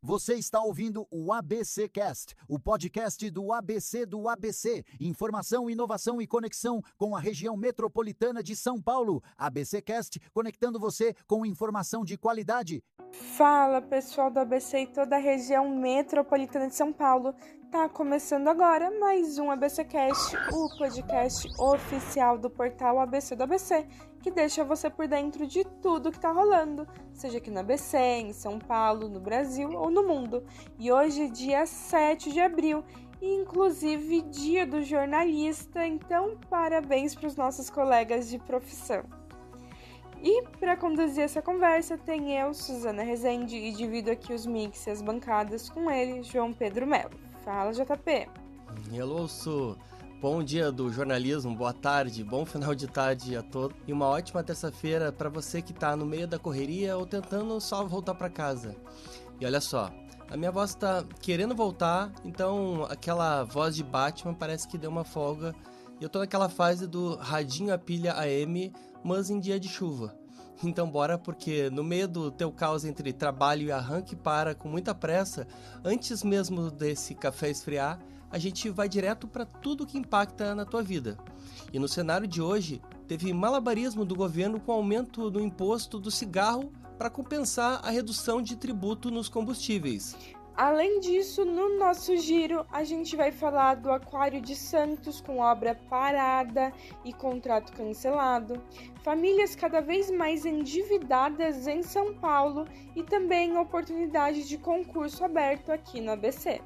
Você está ouvindo o ABC Cast, o podcast do ABC. Informação, inovação e conexão com a região metropolitana de São Paulo. ABC Cast, conectando você com informação de qualidade. Fala, pessoal do ABC e toda a região metropolitana de São Paulo. Tá começando agora mais um ABC Cast, o podcast oficial do portal ABC do ABC, que deixa você por dentro de tudo que tá rolando, seja aqui no ABC, em São Paulo, no Brasil ou no mundo. E hoje é dia 7 de abril, e inclusive dia do jornalista, então parabéns para os nossos colegas de profissão. E para conduzir essa conversa tem eu, Suzana Rezende, e divido aqui os mix e as bancadas com ele, João Pedro Melo. Fala, JP. Hello, Su. Bom dia do jornalismo, boa tarde, bom final de tarde a todos. E uma ótima terça-feira para você que tá no meio da correria ou tentando só voltar para casa. E olha só, a minha voz tá querendo voltar, então aquela voz de Batman parece que deu uma folga. E eu tô naquela fase do radinho a pilha AM, mas em dia de chuva. Então bora, porque no meio do teu caos entre trabalho e arranque para com muita pressa, antes mesmo desse café esfriar, a gente vai direto para tudo que impacta na tua vida. E no cenário de hoje, teve malabarismo do governo com o aumento do imposto do cigarro para compensar a redução de tributo nos combustíveis. Além disso, no nosso giro, a gente vai falar do Aquário de Santos com obra parada e contrato cancelado, famílias cada vez mais endividadas em São Paulo e também oportunidade de concurso aberto aqui no ABC.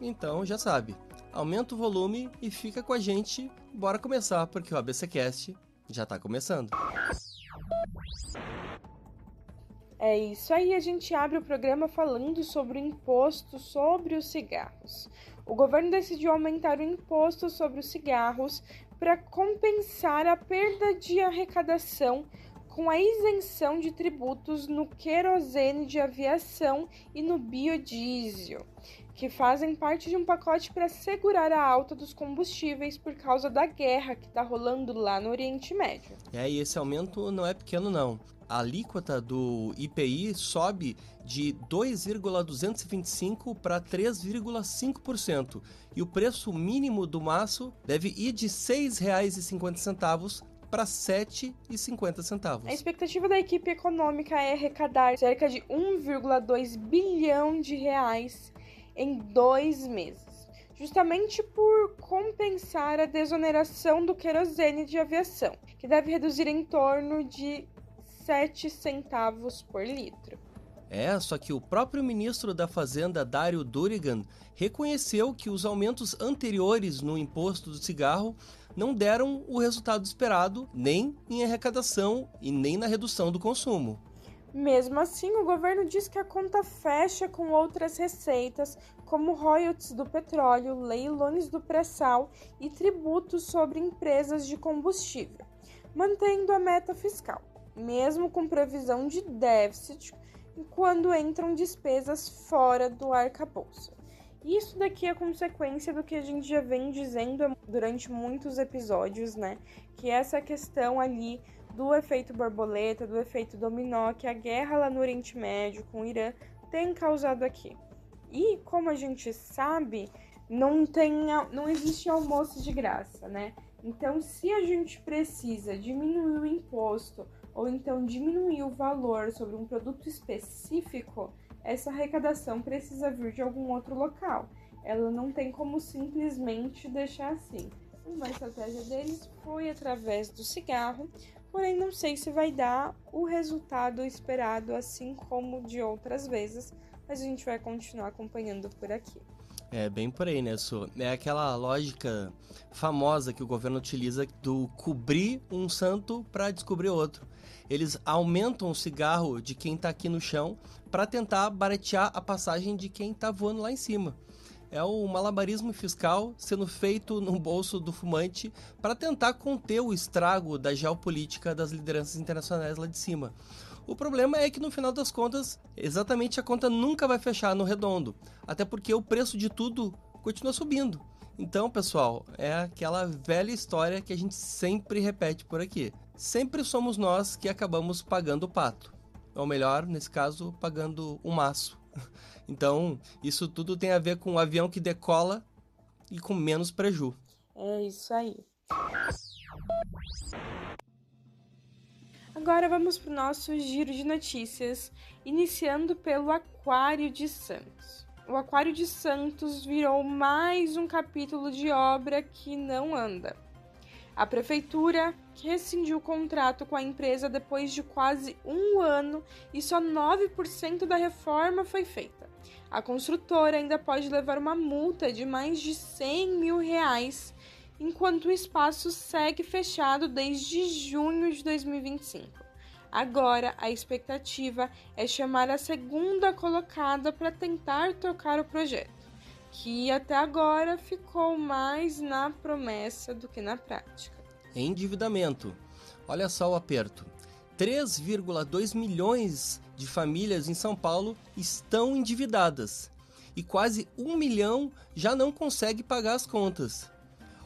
Então já sabe, aumenta o volume e fica com a gente. Bora começar, porque o ABC Cast já tá começando. É isso aí, a gente abre o programa falando sobre o imposto sobre os cigarros. O governo decidiu aumentar o imposto sobre os cigarros para compensar a perda de arrecadação com a isenção de tributos no querosene de aviação e no biodiesel, que fazem parte de um pacote para segurar a alta dos combustíveis por causa da guerra que está rolando lá no Oriente Médio. E esse aumento não é pequeno não. A alíquota do IPI sobe de 2,225% para 3,5% e o preço mínimo do maço deve ir de R$ 6,50 para R$ 7,50. A expectativa da equipe econômica é arrecadar cerca de 1,2 bilhão de reais em 2 meses, justamente por compensar a desoneração do querosene de aviação, que deve reduzir em torno de 7 centavos por litro. Só que o próprio ministro da Fazenda, Dário Durigan, reconheceu que os aumentos anteriores no imposto do cigarro não deram o resultado esperado, nem em arrecadação e nem na redução do consumo. Mesmo assim, o governo diz que a conta fecha com outras receitas, como royalties do petróleo, leilões do pré-sal e tributos sobre empresas de combustível, mantendo a meta fiscal, mesmo com previsão de déficit quando entram despesas fora do arcabouço. Isso daqui é consequência do que a gente já vem dizendo durante muitos episódios, né? Que essa questão ali do efeito borboleta, do efeito dominó, que a guerra lá no Oriente Médio com o Irã tem causado aqui. E como a gente sabe, não existe almoço de graça, né? Então, se a gente precisa diminuir o imposto ou então diminuir o valor sobre um produto específico, essa arrecadação precisa vir de algum outro local. Ela não tem como simplesmente deixar assim. Uma estratégia deles foi através do cigarro, porém não sei se vai dar o resultado esperado, assim como de outras vezes, mas a gente vai continuar acompanhando por aqui. É bem por aí, né, Su? É aquela lógica famosa que o governo utiliza do cobrir um santo para descobrir outro. Eles aumentam o cigarro de quem está aqui no chão para tentar baratear a passagem de quem está voando lá em cima. É o malabarismo fiscal sendo feito no bolso do fumante para tentar conter o estrago da geopolítica das lideranças internacionais lá de cima. O problema é que no final das contas, exatamente a conta nunca vai fechar no redondo, até porque o preço de tudo continua subindo. Então, pessoal, é aquela velha história que a gente sempre repete por aqui. Sempre somos nós que acabamos pagando o pato. Ou melhor, nesse caso, pagando o maço. Então, isso tudo tem a ver com o avião que decola e com menos preju. É isso aí. Agora vamos para o nosso giro de notícias, iniciando pelo Aquário de Santos. O Aquário de Santos virou mais um capítulo de obra que não anda. A prefeitura rescindiu o contrato com a empresa depois de quase um ano e só 9% da reforma foi feita. A construtora ainda pode levar uma multa de mais de R$100 mil, enquanto o espaço segue fechado desde junho de 2025. Agora, a expectativa é chamar a segunda colocada para tentar tocar o projeto, que até agora ficou mais na promessa do que na prática. Endividamento. Olha só o aperto. 3,2 milhões de famílias em São Paulo estão endividadas e quase 1 milhão já não consegue pagar as contas.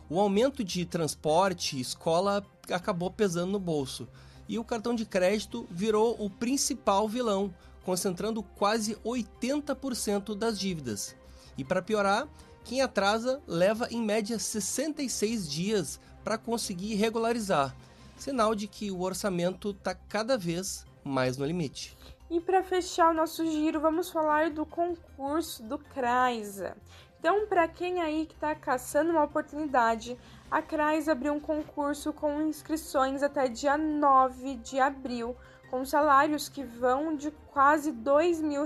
O aumento de transporte e escola acabou pesando no bolso e o cartão de crédito virou o principal vilão, concentrando quase 80% das dívidas. E para piorar, quem atrasa leva em média 66 dias para conseguir regularizar, sinal de que o orçamento está cada vez mais no limite. E para fechar o nosso giro, vamos falar do concurso do CRAISA. Então, para quem aí que está caçando uma oportunidade, a CRAISA abriu um concurso com inscrições até dia 9 de abril, com salários que vão de quase R$2 mil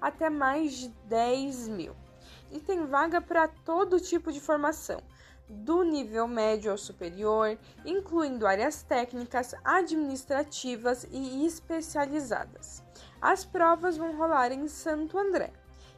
até mais de 10 mil. E tem vaga para todo tipo de formação, do nível médio ao superior, incluindo áreas técnicas, administrativas e especializadas. As provas vão rolar em Santo André.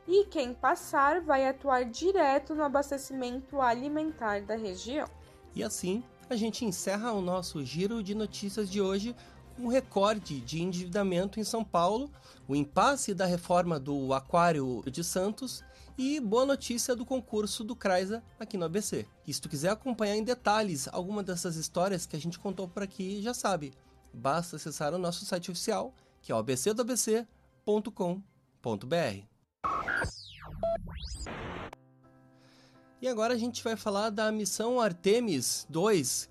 E quem passar vai atuar direto no abastecimento alimentar da região. E assim, a gente encerra o nosso giro de notícias de hoje com um recorde de endividamento em São Paulo, o impasse da reforma do Aquário de Santos e boa notícia do concurso do CRAISA aqui no ABC. E se tu quiser acompanhar em detalhes alguma dessas histórias que a gente contou por aqui, já sabe, basta acessar o nosso site oficial, que é o abcdoabc.com.br. E agora a gente vai falar da missão Artemis 2.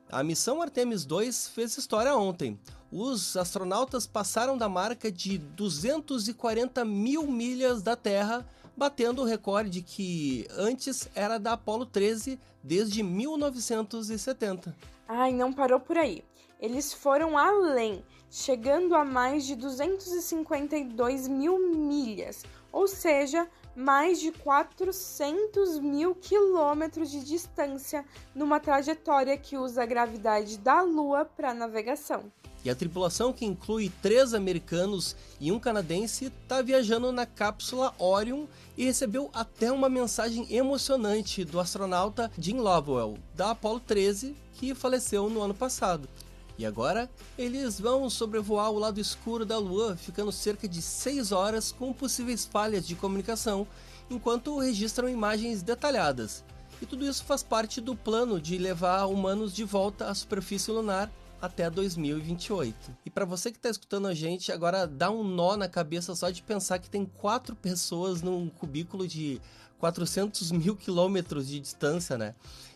A missão Artemis 2 fez história ontem. Os astronautas passaram da marca de 240 mil milhas da Terra, batendo o recorde que antes era da Apollo 13 desde 1970. Ai, não parou por aí. Eles foram além, chegando a mais de 252 mil milhas, ou seja, mais de 400 mil quilômetros de distância numa trajetória que usa a gravidade da Lua para navegação. E a tripulação, que inclui 3 americanos e um canadense, está viajando na cápsula Orion e recebeu até uma mensagem emocionante do astronauta Jim Lovell, da Apollo 13, que faleceu no ano passado. E agora, eles vão sobrevoar o lado escuro da Lua, ficando cerca de 6 horas com possíveis falhas de comunicação, enquanto registram imagens detalhadas. E tudo isso faz parte do plano de levar humanos de volta à superfície lunar até 2028. E para você que está escutando a gente, agora dá um nó na cabeça só de pensar que tem 4 pessoas num cubículo de 400 mil quilômetros de distância, né?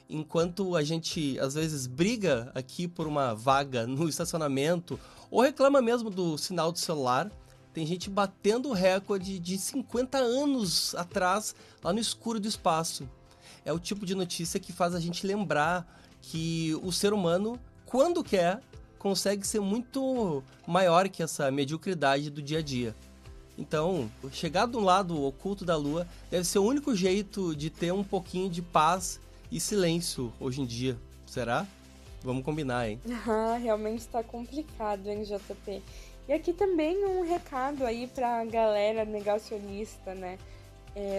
Enquanto a gente, às vezes, briga aqui por uma vaga no estacionamento ou reclama mesmo do sinal do celular, tem gente batendo o recorde de 50 anos atrás, lá no escuro do espaço. É o tipo de notícia que faz a gente lembrar que o ser humano, quando quer, consegue ser muito maior que essa mediocridade do dia a dia. Então, chegar do lado oculto da Lua deve ser o único jeito de ter um pouquinho de paz e silêncio hoje em dia. Será? Vamos combinar, hein? Realmente está complicado, hein, JP? E aqui também um recado aí pra galera negacionista, né?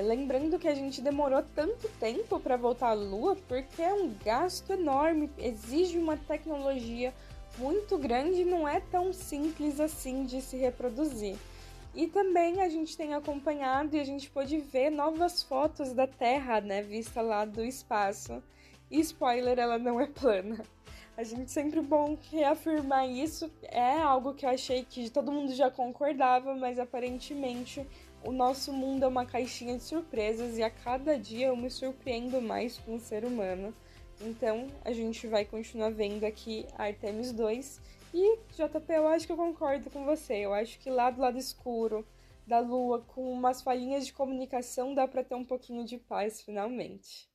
Lembrando que a gente demorou tanto tempo para voltar à Lua porque é um gasto enorme, exige uma tecnologia muito grande e não é tão simples assim de se reproduzir. E também a gente tem acompanhado e a gente pôde ver novas fotos da Terra, né, vista lá do espaço. E spoiler, ela não é plana. A gente sempre bom reafirmar isso. É algo que eu achei que todo mundo já concordava, mas aparentemente o nosso mundo é uma caixinha de surpresas e a cada dia eu me surpreendo mais com o ser humano. Então, a gente vai continuar vendo aqui Artemis 2. E, JP, eu acho que eu concordo com você. Eu acho que lá do lado escuro da Lua, com umas falhinhas de comunicação, dá pra ter um pouquinho de paz, finalmente.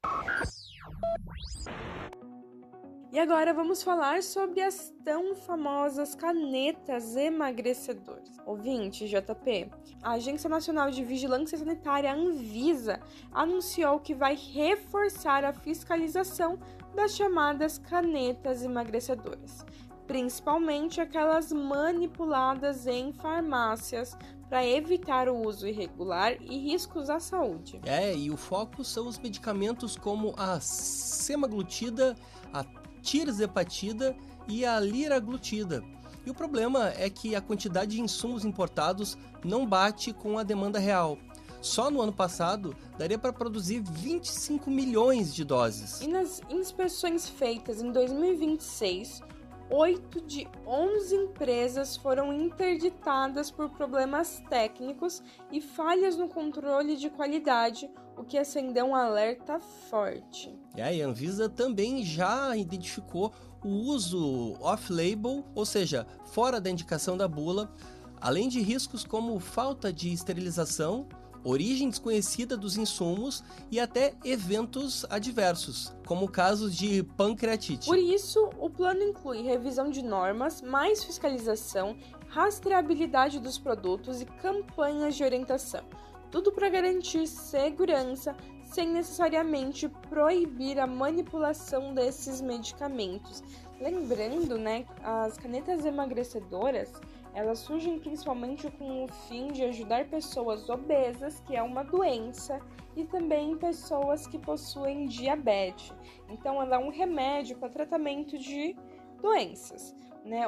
E agora vamos falar sobre as tão famosas canetas emagrecedoras. Ouvinte, JP, a Agência Nacional de Vigilância Sanitária, Anvisa, anunciou que vai reforçar a fiscalização das chamadas canetas emagrecedoras, principalmente aquelas manipuladas em farmácias, para evitar o uso irregular e riscos à saúde. E o foco são os medicamentos como a semaglutida, a tirzepatida e a liraglutida. E o problema é que a quantidade de insumos importados não bate com a demanda real. Só no ano passado, daria para produzir 25 milhões de doses. E nas inspeções feitas em 2026, 8 de 11 empresas foram interditadas por problemas técnicos e falhas no controle de qualidade, o que acendeu um alerta forte. E a Anvisa também já identificou o uso off-label, ou seja, fora da indicação da bula, além de riscos como falta de esterilização, origem desconhecida dos insumos e até eventos adversos, como casos de pancreatite. Por isso, o plano inclui revisão de normas, mais fiscalização, rastreabilidade dos produtos e campanhas de orientação. Tudo para garantir segurança, sem necessariamente proibir a manipulação desses medicamentos. Lembrando, as canetas emagrecedoras, elas surgem principalmente com o fim de ajudar pessoas obesas, que é uma doença, e também pessoas que possuem diabetes. Então, ela é um remédio para tratamento de doenças.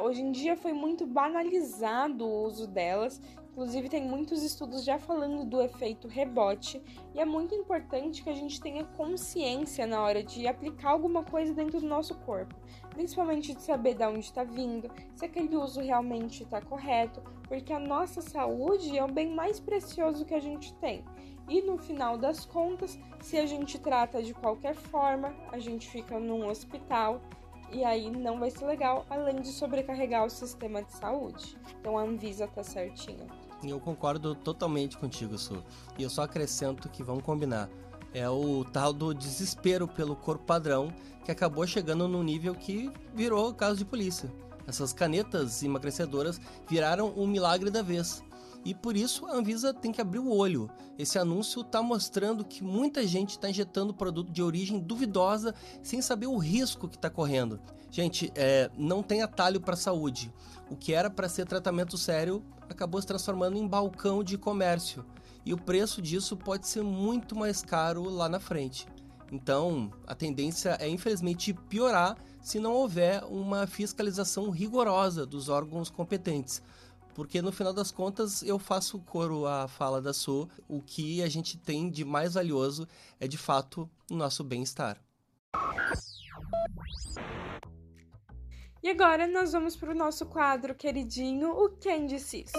Hoje em dia foi muito banalizado o uso delas, inclusive tem muitos estudos já falando do efeito rebote, e é muito importante que a gente tenha consciência na hora de aplicar alguma coisa dentro do nosso corpo, principalmente de saber de onde está vindo, se aquele uso realmente está correto, porque a nossa saúde é o bem mais precioso que a gente tem. E no final das contas, se a gente trata de qualquer forma, a gente fica num hospital, e aí não vai ser legal, além de sobrecarregar o sistema de saúde. Então a Anvisa tá certinha. Eu concordo totalmente contigo, Su. E eu só acrescento que, vamos combinar, é o tal do desespero pelo corpo padrão que acabou chegando num nível que virou caso de polícia. Essas canetas emagrecedoras viraram o milagre da vez. E por isso a Anvisa tem que abrir o olho. Esse anúncio está mostrando que muita gente está injetando produto de origem duvidosa sem saber o risco que está correndo. Gente, não tem atalho para a saúde. O que era para ser tratamento sério acabou se transformando em balcão de comércio. E o preço disso pode ser muito mais caro lá na frente. Então, a tendência é infelizmente piorar se não houver uma fiscalização rigorosa dos órgãos competentes. Porque no final das contas eu faço coro à fala da Su, o que a gente tem de mais valioso é de fato o nosso bem-estar. E agora nós vamos para o nosso quadro queridinho, o Quem Disse Isso?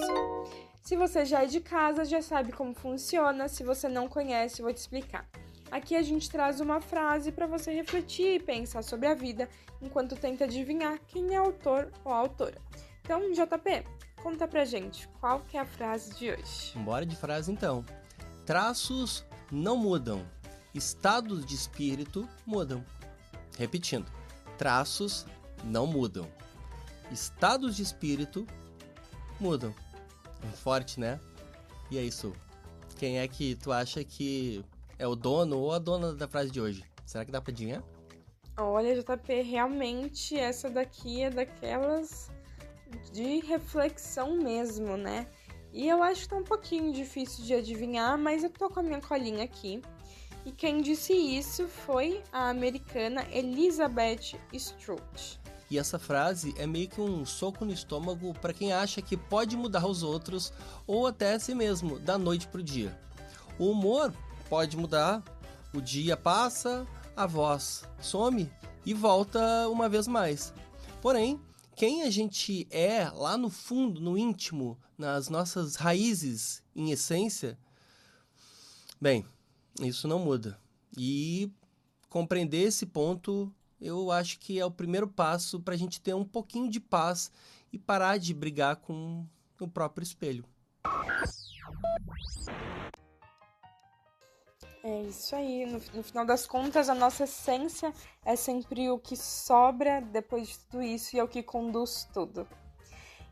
Se você já é de casa, já sabe como funciona, se você não conhece, eu vou te explicar. Aqui a gente traz uma frase para você refletir e pensar sobre a vida, enquanto tenta adivinhar quem é o autor ou a autora. Então, JP, conta pra gente, qual que é a frase de hoje? Bora de frase então. Traços não mudam, estados de espírito mudam. Repetindo, traços não mudam, estados de espírito mudam. Forte, né? E é isso. Quem é que tu acha que é o dono ou a dona da frase de hoje? Será que dá pra adivinhar? Olha, JP, realmente essa daqui é daquelas de reflexão mesmo, né? E eu acho que tá um pouquinho difícil de adivinhar, mas eu tô com a minha colinha aqui. E quem disse isso foi a americana Elizabeth Strout. E essa frase é meio que um soco no estômago para quem acha que pode mudar os outros ou até a si mesmo, da noite pro dia. O humor pode mudar, o dia passa, a voz some e volta uma vez mais. Porém, quem a gente é lá no fundo, no íntimo, nas nossas raízes, em essência, Bem, isso não muda. E compreender esse ponto, eu acho que é o primeiro passo para a gente ter um pouquinho de paz e parar de brigar com o próprio espelho. É isso aí, no final das contas, a nossa essência é sempre o que sobra depois de tudo isso e é o que conduz tudo.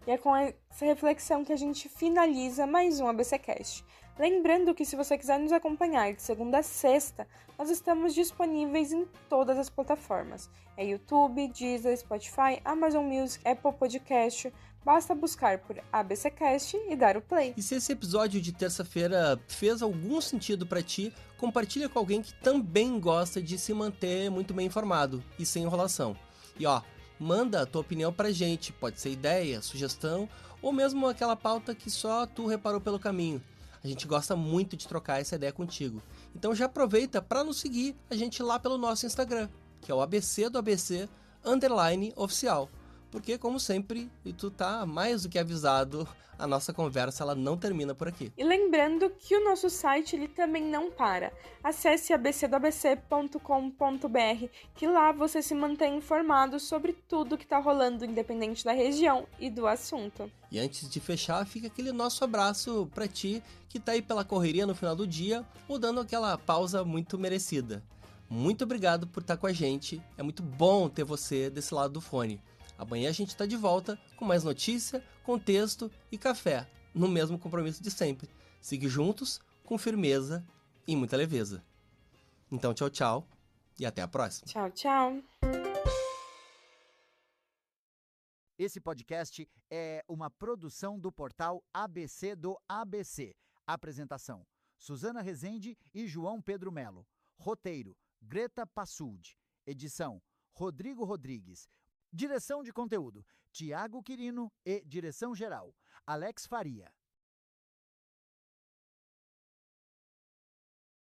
E é com essa reflexão que a gente finaliza mais um ABCcast. Lembrando que se você quiser nos acompanhar de segunda a sexta, nós estamos disponíveis em todas as plataformas. É YouTube, Deezer, Spotify, Amazon Music, Apple Podcast. Basta buscar por ABCcast e dar o play. E se esse episódio de terça-feira fez algum sentido para ti, compartilha com alguém que também gosta de se manter muito bem informado e sem enrolação. E manda a tua opinião pra gente, pode ser ideia, sugestão ou mesmo aquela pauta que só tu reparou pelo caminho. A gente gosta muito de trocar essa ideia contigo. Então já aproveita para nos seguir a gente lá pelo nosso Instagram, que é o ABC do ABC _oficial. Porque, como sempre, e tu tá mais do que avisado, a nossa conversa ela não termina por aqui. E lembrando que o nosso site ele também não para. Acesse abcdoabc.com.br, que lá você se mantém informado sobre tudo que tá rolando, independente da região e do assunto. E antes de fechar, fica aquele nosso abraço pra ti que tá aí pela correria no final do dia ou dando aquela pausa muito merecida. Muito obrigado por estar com a gente, é muito bom ter você desse lado do fone. Amanhã a gente tá de volta com mais notícia, contexto e café, no mesmo compromisso de sempre. Siga juntos, com firmeza e muita leveza. Então tchau, tchau e até a próxima. Tchau, tchau. Esse podcast é uma produção do portal ABC do ABC. Apresentação: Suzana Rezende e João Pedro Melo. Roteiro: Greta Passuldi. Edição: Rodrigo Rodrigues. Direção de conteúdo: Tiago Quirino e direção geral: Alex Faria.